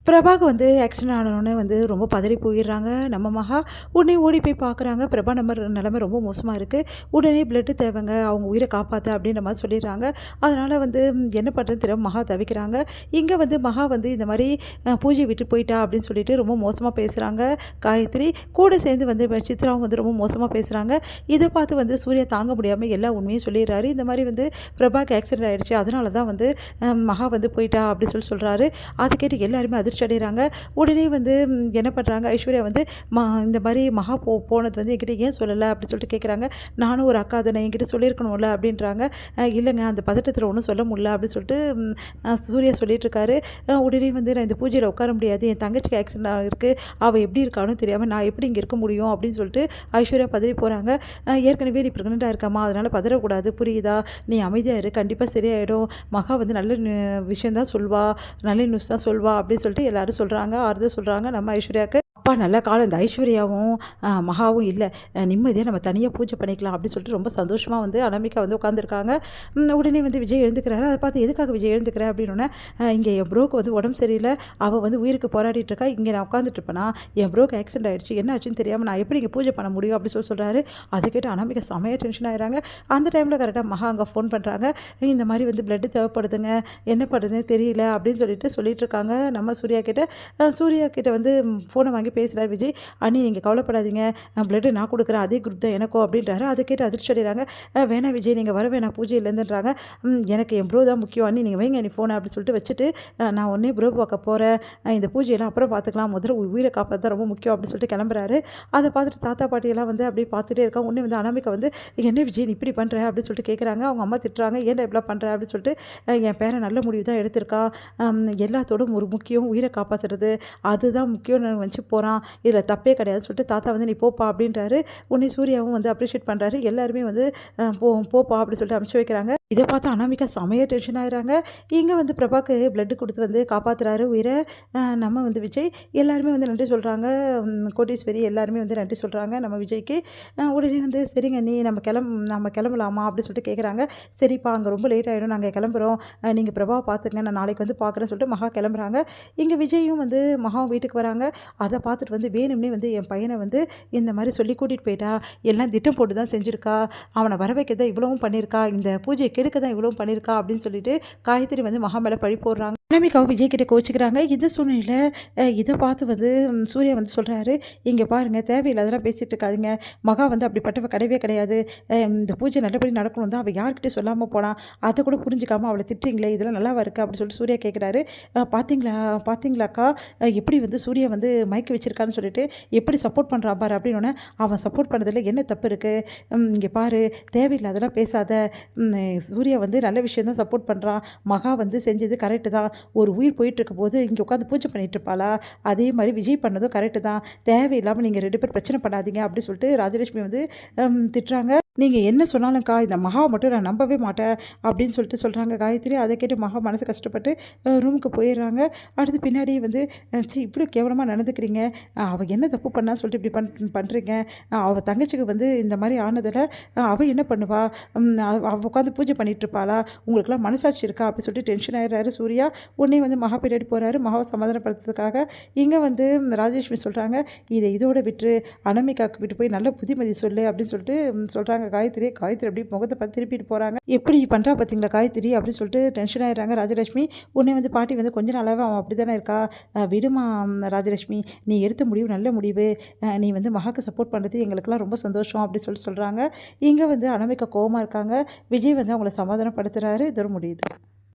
பிரபாக்கு வந்து ஆக்சிடென்ட் ஆனோடனே வந்து ரொம்ப பதறி போயிடுறாங்க நம்ம மகா. உடனே ஓடி போய் பார்க்குறாங்க. பிரபா நிலைமை ரொம்ப மோசமாக இருக்குது. உடனே பிளட்டு தேவைங்க, அவங்க உயிரை காப்பாற்ற அப்படின்ற மாதிரி சொல்லிடுறாங்க. அதனால் வந்து என்ன பண்ணுறதுன்னு தெரியாமல் மகா தவிக்கிறாங்க. இங்கே வந்து மகா வந்து இந்த மாதிரி பூஜை விட்டு போயிட்டா அப்படின்னு சொல்லிட்டு ரொம்ப மோசமாக பேசுகிறாங்க காயத்ரி. கூட சேர்ந்து வந்து சித்ராவும் வந்து ரொம்ப மோசமாக பேசுகிறாங்க. இதை பார்த்து வந்து சூர்யா தாங்க முடியாமல் எல்லா உண்மையும் சொல்லிடுறாரு. இந்த மாதிரி வந்து பிரபாக்கு ஆக்சிடென்ட் ஆகிடுச்சு, அதனால தான் வந்து மகா வந்து போயிட்டா அப்படின்னு சொல்கிறாரு. அதை கேட்டு எல்லாருமே அதிர்ச்சி அடைகிறாங்க. உடனே வந்து என்ன பண்ணுறாங்க, ஐஸ்வர்யா வந்து இந்த மாதிரி மகா போனது வந்து என்கிட்ட ஏன் சொல்லலை அப்படின்னு சொல்லிட்டு கேட்குறாங்க. நானும் ஒரு அக்கா தானே, என்கிட்ட சொல்லியிருக்கணும்ல அப்படின்றாங்க. இல்லைங்க, அந்த பதட்டத்தில் ஒன்றும் சொல்ல முடியல அப்படின்னு சொல்லிட்டு சூர்யா சொல்லிட்டு இருக்காரு. உடனே வந்து நான் இந்த பூஜையில் உட்கார முடியாது, என் தங்கச்சிக்கு ஆக்சிடென்ட் ஆகிருக்கு, அவள் எப்படி இருக்கான்னு தெரியாமல் நான் எப்படி இங்கே இருக்க முடியும் அப்படின்னு சொல்லிட்டு ஐஸ்வர்யா பதறி போகிறாங்க. ஏற்கனவே நீ ப்ரெக்னெண்ட்டாக இருக்காமா, அதனால் பதறக்கூடாது, புரியுதா, நீ அமைதியாக இரு, கண்டிப்பாக சரியாயிடும், மகா வந்து நல்ல விஷயந்தான் சொல்வா, நல்ல நியூஸ் தான் சொல்வா அப்படின்னு சொல்லிட்டு எல்லாரும் சொல்கிறாங்க, ஆறுதல் சொல்கிறாங்க நம்ம ஐஸ்வர்யாவுக்கு. அப்பா நல்ல காலம், இந்த ஐஸ்வர்யாவும் மகாவும் இல்லை, நிம்மதியாக நம்ம தனியாக பூஜை பண்ணிக்கலாம் அப்படின்னு சொல்லிட்டு ரொம்ப சந்தோஷமாக வந்து அனாமிகா வந்து உட்காந்துருக்காங்க. உடனே வந்து விஜய் எழுந்துக்கிறாரு. அதை பார்த்து எதுக்காக விஜய் எழுந்துக்கிற அப்படின்னோடனே, இங்கே என் ப்ரோக்கு வந்து உடம்பு சரியில்லை, அவள் வந்து உயிருக்கு போராடிட்டு இருக்கா, இங்கே நான் உட்காந்துட்டு இருப்பேனா, என் ப்ரோக்கு ஆக்சிடென்ட் ஆகிடுச்சு, என்ன ஆச்சுன்னு தெரியாமல் நான் எப்படி இங்கே பூஜை பண்ண முடியும் அப்படின்னு சொல்கிறாரு. அதை கேட்டு அனாமிகா செமையாக டென்ஷன் ஆகிறாங்க. அந்த டைமில் கரெக்டாக மகா அங்கே ஃபோன் பண்ணுறாங்க. இந்த மாதிரி வந்து பிளட்டு தேவைப்படுதுங்க, என்ன பண்ணுறதுன்னு தெரியல அப்படின்னு சொல்லிட்டு இருக்காங்க நம்ம சூர்யா கிட்ட. சூர்யா கிட்ட வந்து ஃபோனை வாங்கி பேசுகிறார் விஜய். அண்ணி நீங்கள் கவலைப்படாதீங்க, பிளட்டு நான் கொடுக்குறேன், அதே குரூப் தான் எனக்கும் அப்படின்றாரு. அதை கேட்டு அதிர்ச்சி அடைகிறாங்க. வேணாம் விஜய், நீங்கள் வர வேணாம் பூஜையிலேருந்துன்றாங்க. எனக்கு என் ப்ரோ தான் முக்கியம் அண்ணி, நீங்கள் வைங்க நீ ஃபோனை அப்படின்னு சொல்லிட்டு வச்சுட்டு, நான் உடனே ப்ரோ பார்க்க போகிறேன், இந்த பூஜையெல்லாம் அப்புறம் பார்த்துக்கலாம், முதல்ல உயிரை காப்பாற்ற ரொம்ப முக்கியம் அப்படின்னு சொல்லிட்டு கிளம்புறாரு. அதை பார்த்துட்டு தாத்தா பாட்டியெல்லாம் வந்து அப்படியே பார்த்துட்டே இருக்காங்க. உடனே வந்து அனாமிகா வந்து என்ன விஜய் நீ இப்படி பண்ணுற அப்படின்னு சொல்லிட்டு கேட்குறாங்க. அவங்க அம்மா திட்டுறாங்க, ஏன்டா இப்படிலாம் பண்ணுற அப்படின்னு சொல்லிட்டு. என் பேரன் நல்ல முடிவு தான் எடுத்திருக்கான், எல்லாத்தோடும் ஒரு முக்கியம் உயிரை காப்பாற்றுறது, அதுதான் முக்கியம்னு வச்சு போகிறான், இதில் தப்பே கிடையாதுன்னு சொல்லிட்டு தாத்தா வந்து நீ போப்பா அப்படின்றாரு. உடனே சூர்யாவும் வந்து அப்ரிஷியேட் பண்ணுறாரு. எல்லாருமே வந்து போப்பா அப்படின்னு சொல்லிட்டு அனுப்பிச்சு வைக்கிறாங்க. இதை பார்த்து அனாமிகா செமையாக டென்ஷன் ஆகிறாங்க. இங்கே வந்து பிரபாக்கு பிளட்டு கொடுத்து வந்து காப்பாற்றுறாரு உயிரை நம்ம வந்து விஜய். எல்லாருமே வந்து நன்றி சொல்கிறாங்க. கோட்டீஸ்வரி எல்லாருமே வந்து நன்றி சொல்கிறாங்க நம்ம விஜய்க்கு. உடனே வந்து சரிங்க நீ நம்ம கிளம்பலாமா அப்படின்னு சொல்லிட்டு கேட்குறாங்க. சரிப்பா, அங்கே ரொம்ப லேட் ஆகிடும், நாங்கள் கிளம்புறோம், நீங்கள் பிரபாவை பார்த்துங்க, நான் நாளைக்கு வந்து பார்க்குறேன்னு சொல்லிட்டு மகா கிளம்புறாங்க. இங்கே விஜயும் வந்து மகாவும் வீட்டுக்கு வராங்க. அதை பார்த்துட்டு வந்து வேணும்னே வந்து என் பையனை வந்து இந்த மாதிரி சொல்லி கூட்டிகிட்டு போயிட்டா, எல்லாம் திட்டம் போட்டு தான் செஞ்சுருக்கா, அவனை வர வைக்க தான் இவ்வளவும் பண்ணியிருக்கா, இந்த பூஜையை கெடுக்க தான் இவ்வளவும் பண்ணியிருக்கா அப்படின்னு சொல்லிட்டு காயத்ரி வந்து மகா மேலே பழி போடுறாங்க. அனாமிகாவும் விஜய் கிட்ட கோச்சிக்கிறாங்க. இந்த சூழ்நிலையில் இதை பார்த்து வந்து சூர்யா வந்து சொல்கிறாரு, இங்கே பாருங்கள், தேவையில்லாதெல்லாம் பேசிகிட்டு இருக்காதிங்க, மகா வந்து அப்படிப்பட்டவ கிடையவே கிடையாது, இந்த பூஜை நல்லபடி நடக்கணும் தான் அவள் யார்கிட்டே சொல்லாமல் போனால், அதை கூட புரிஞ்சுக்காமல் அவளை திட்டுறீங்களே, இதெல்லாம் நல்லாவா இருக்குது அப்படின்னு சொல்லிட்டு சூர்யா கேட்குறாரு. பார்த்தீங்களாக்கா எப்படி வந்து சூர்யா வந்து மயக்க வச்சிருக்கான்னு சொல்லிட்டு எப்படி சப்போர்ட் பண்ணுறான் பாரு அப்படின்னோடனே, அவன் சப்போர்ட் பண்ணுறதுல என்ன தப்பு இருக்குது, இங்கே பாரு தேவையில்லாதெல்லாம் பேசாத, சூர்யா வந்து நல்ல விஷயம் தான் சப்போர்ட் பண்ணுறான், மகா வந்து செஞ்சது கரெக்டு தான், ஒரு உயிர் போயிட்டுருக்க போது இங்கே உட்காந்து பூஜை பண்ணிட்டு இருப்பாளா, அதே மாதிரி விஜய் பண்ணதும் கரெக்டு தான், தேவையில்லாமல் நீங்கள் 2 பேர் பிரச்சனை பண்ணாதீங்க அப்படின்னு சொல்லிட்டு ராஜலட்சுமி வந்து திட்டுறாங்க. நீங்கள் என்ன சொன்னாலும்க்கா, இந்த மகாவை மட்டும் நான் நம்பவே மாட்டேன் அப்படின்னு சொல்லிட்டு சொல்கிறாங்க காயத்ரி. அதை கேட்டு மகா மனசு கஷ்டப்பட்டு ரூமுக்கு போயிடுறாங்க. அடுத்து பின்னாடி வந்து இப்படி கேவலமாக நடந்துக்கிறீங்க, அவள் என்ன தப்பு பண்ணான்னு சொல்லிட்டு இப்படி பண்ணுறீங்க, அவள் தங்கச்சிக்கு வந்து இந்த மாதிரி ஆனதில் அவள் என்ன பண்ணுவா, அவள் உட்காந்து பூஜை பண்ணிகிட்டு இருப்பாளா, உங்களுக்குலாம் மனசாட்சி இருக்கா அப்படின்னு சொல்லிட்டு டென்ஷன் ஆகிடுறாரு சூர்யா. உடனே வந்து மகா பின்னாடி போகிறாரு மகாவை சமாதானப்படுத்துறதுக்காக. இங்கே வந்து ராஜலட்சுமி சொல்கிறாங்க, இதோட விட்டு அனாமிகாவுக்கு விட்டு போய் நல்ல புத்திமதி சொல்லு அப்படின்னு சொல்லிட்டு சொல்கிறாங்க காயத்ரி அப்படியே முகத்தை பார்த்து திருப்பிட்டு போகிறாங்க. எப்படி பண்ணுறா பார்த்தீங்களா காயத்ரி அப்படின்னு சொல்லிட்டு டென்ஷன் ஆகிடுறாங்க ராஜலட்சுமி. உடனே வந்து பாட்டி வந்து கொஞ்ச நாளாகவே அவன் அப்படி தானே இருக்கா, விடுமா ராஜலட்சுமி, நீ எடுத்த முடிவு நல்ல முடிவு, நீ வந்து மகாக்கு சப்போர்ட் பண்ணுறது எங்களுக்குலாம் ரொம்ப சந்தோஷம் அப்படின்னு சொல்லிட்டு சொல்கிறாங்க. இங்கே வந்து அனாமிகா கோவமாக இருக்காங்க. விஜய் வந்து அவங்கள சமாதானப்படுத்துகிறாரு. இதோட முடியுது.